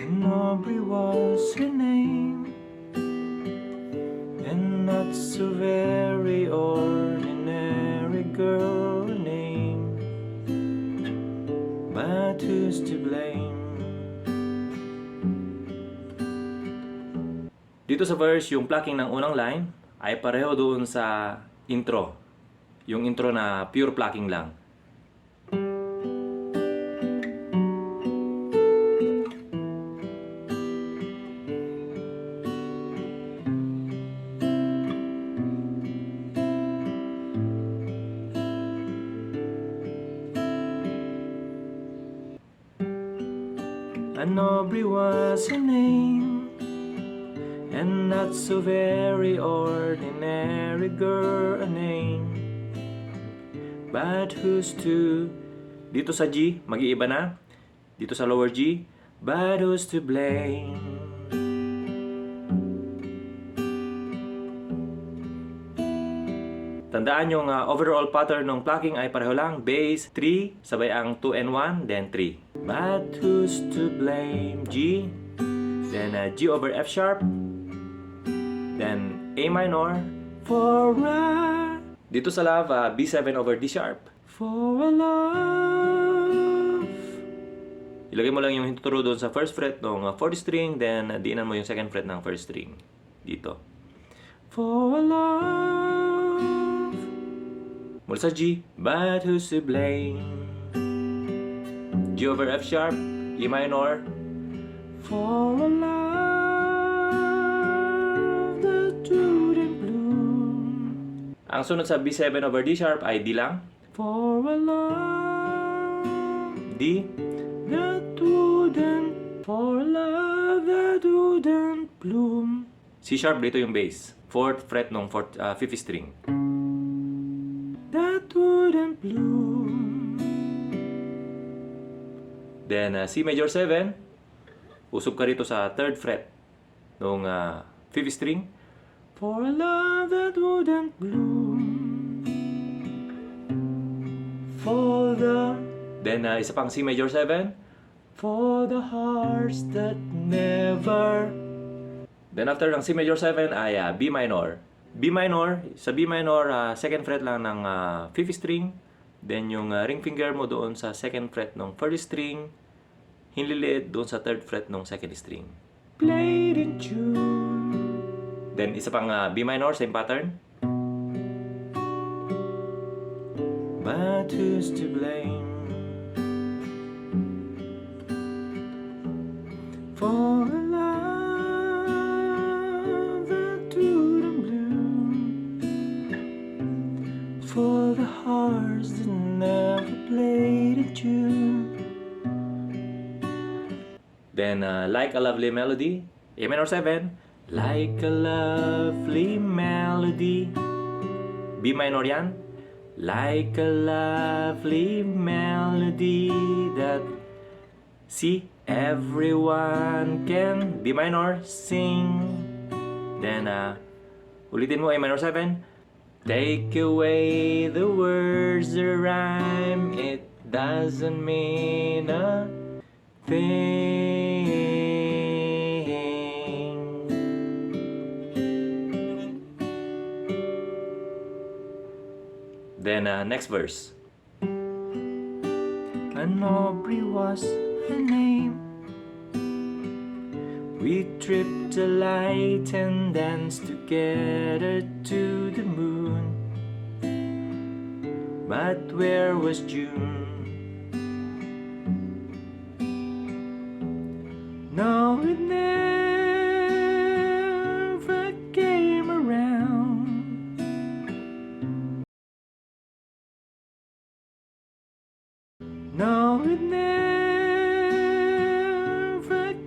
And Aubrey was her name, and not so very ordinary girl name, but who's to blame? Dito sa verse, yung plucking ng unang line ay pareho doon sa intro. Yung intro na pure plucking lang. And Aubrey was her name, and not so very ordinary girl a name, but who's to... Dito sa G, mag-iiba na. Dito sa lower G, but who's to blame? Tandaan yung overall pattern ng plucking ay pareho lang. Bass, 3, sabay ang 2 and 1, then 3. But who's to blame? G, then G over F sharp, then A minor, for a... Dito sa love, B7 over D sharp. For a love. Ilagay mo lang yung hintuturo doon sa first fret ng 4th string, then diinan mo yung second fret ng first string. Dito. For a love. Mula sa G, but who's to blame? G over F sharp, E minor. For a love that wouldn't bloom. Ang sunod sa B7 over D sharp ay D lang. For a love, D, that wouldn't, for a love that wouldn't bloom. C sharp, dito yung bass. 4th fret ng 5th string. That wouldn't bloom. Then C major 7, usog ka rito sa 3rd fret ng 5th string. For a love that wouldn't bloom. For the... Then isa pang C major 7. For the hearts that never... Then after ng C major 7 ay B minor. B minor, sa B minor, 2nd fret lang ng 5th string. Then yung ring finger mo doon sa 2nd fret ng 1st string. Hinliliit doon sa 3rd fret ng 2nd string. Played in tune. Then isa pang B minor, same pattern. But who's to blame? For a love that wouldn't bloom. For the hearts that never played a tune. Then like a lovely melody, A minor 7. Like a lovely melody. B minor yan. Like a lovely melody that C, everyone can, B minor, sing. Then ulitin mo A minor 7. Take away the words, the rhyme, it doesn't mean a thing. Then next verse. And Aubrey was her name. We tripped a light and danced together to the moon. But where was June? No, it never came around. No, it never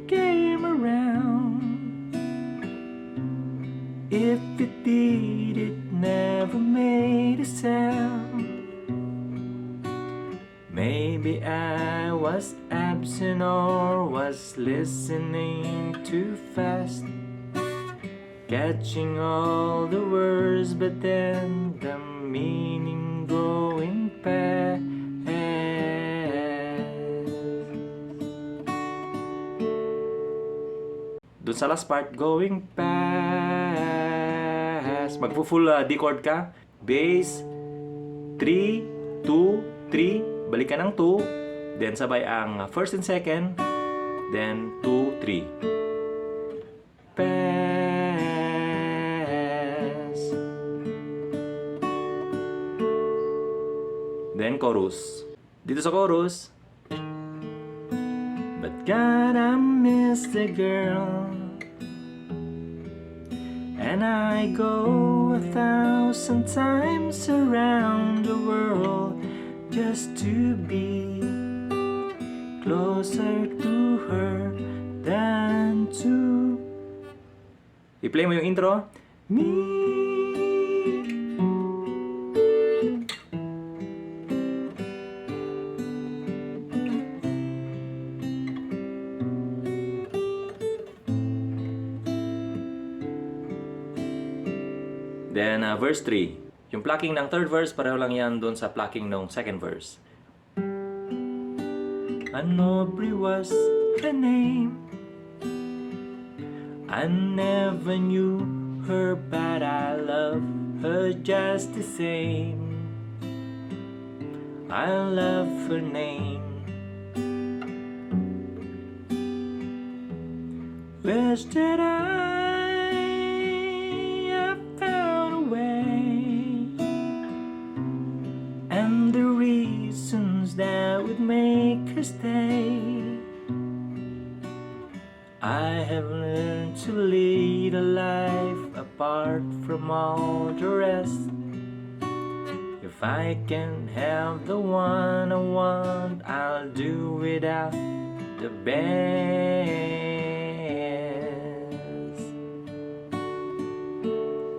came around. If it did, it never made a sound. Maybe I was absent or was listening too fast, catching all the words, but then the meaning going past. Doon sa last part, going past. Magpo-full D chord ka. Bass, 3, 2, 3. Balik ka ng 2. Then sabay ang first and second. Then 2, 3. Pass. Then chorus. Dito sa chorus, but God, I miss the girl, and I go 1,000 times around the world just to be closer to her than to... I-play mo yung intro. Me. Then, verse 3. Yung plucking ng third verse, pareho lang yan doon sa plucking ng second verse. AUBREY was her name. I never knew her, but I love her just the same. I love her name. Wish that I found a way, and the reasons that would make her stay. I have learned to lead a life apart from all the rest. If I can have the one I want, I'll do without the best.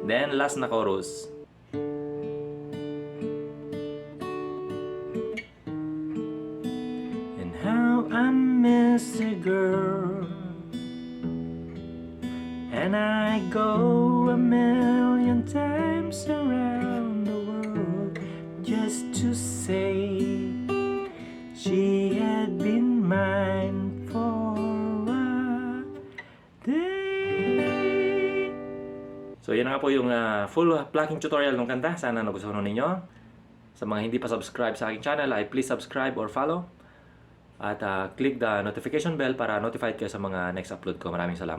Then last na chorus. And how I miss a girl, and I go 1,000,000 times around the world just to say she had been mine for a day. So yan na nga po yung full plucking tutorial ng kanta. Sana nagustuhan ninyo. Sa mga hindi pa subscribe sa aking channel, ay please subscribe or follow. At click the notification bell para notified kayo sa mga next upload ko. Maraming salamat.